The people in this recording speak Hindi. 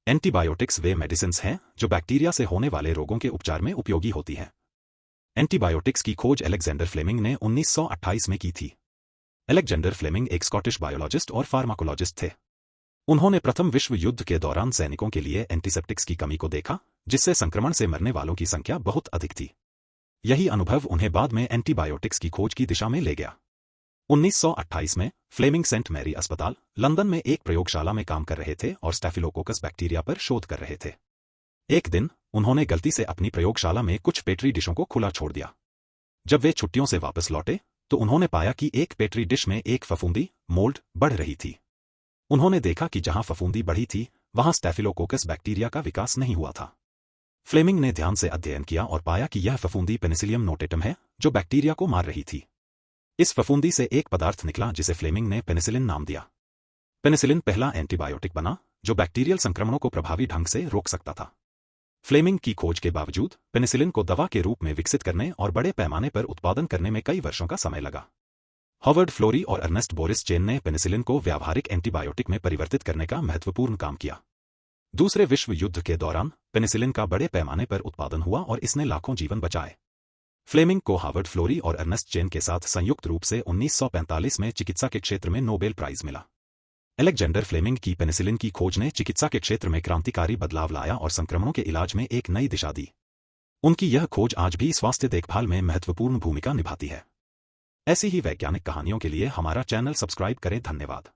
एंटीबायोटिक्स वे मेडिसिन्स हैं जो बैक्टीरिया से होने वाले रोगों के उपचार में उपयोगी होती हैं। एंटीबायोटिक्स की खोज अलेक्जेंडर फ्लेमिंग ने 1928 में की थी। अलेक्जेंडर फ्लेमिंग एक स्कॉटिश बायोलॉजिस्ट और फार्माकोलॉजिस्ट थे। उन्होंने प्रथम विश्व युद्ध के दौरान सैनिकों के लिए एंटीसेप्टिक्स की कमी को देखा, जिससे संक्रमण से मरने वालों की संख्या बहुत अधिक थी। यही अनुभव उन्हें बाद में एंटीबायोटिक्स की खोज की दिशा में ले गया। 1928 में फ्लेमिंग सेंट मैरी अस्पताल, लंदन में एक प्रयोगशाला में काम कर रहे थे और स्टैफिलोकोकस बैक्टीरिया पर शोध कर रहे थे। एक दिन उन्होंने गलती से अपनी प्रयोगशाला में कुछ पेट्री डिशों को खुला छोड़ दिया। जब वे छुट्टियों से वापस लौटे तो उन्होंने पाया कि एक पेट्री डिश में एक फफूंदी मोल्ड बढ़ रही थी। उन्होंने देखा कि जहां फफूंदी बढ़ी थी वहां स्टैफिलोकोकस बैक्टीरिया का विकास नहीं हुआ था। फ्लेमिंग ने ध्यान से अध्ययन किया और पाया कि यह फफूंदी पेनिसिलियम नोटेटम है जो बैक्टीरिया को मार रही थी। इस फफूंदी से एक पदार्थ निकला जिसे फ्लेमिंग ने पेनिसिलिन नाम दिया। पेनिसिलिन पहला एंटीबायोटिक बना जो बैक्टीरियल संक्रमणों को प्रभावी ढंग से रोक सकता था। फ्लेमिंग की खोज के बावजूद पेनिसिलिन को दवा के रूप में विकसित करने और बड़े पैमाने पर उत्पादन करने में कई वर्षों का समय लगा। हॉवर्ड फ्लोरी और अर्नेस्ट बोरिस चेन ने पेनिसिलिन को व्यावहारिक एंटीबायोटिक में परिवर्तित करने का महत्वपूर्ण काम किया। दूसरे विश्व युद्ध के दौरान पेनिसिलिन का बड़े पैमाने पर उत्पादन हुआ और इसने लाखों जीवन बचाए। फ्लेमिंग को हार्वर्ड फ्लोरी और अर्नेस्ट चेन के साथ संयुक्त रूप से 1945 में चिकित्सा के क्षेत्र में नोबेल प्राइज मिला। अलेक्जेंडर फ्लेमिंग की पेनिसिलिन की खोज ने चिकित्सा के क्षेत्र में क्रांतिकारी बदलाव लाया और संक्रमणों के इलाज में एक नई दिशा दी। उनकी यह खोज आज भी स्वास्थ्य देखभाल में महत्वपूर्ण भूमिका निभाती है। ऐसी ही वैज्ञानिक कहानियों के लिए हमारा चैनल सब्सक्राइब करें। धन्यवाद।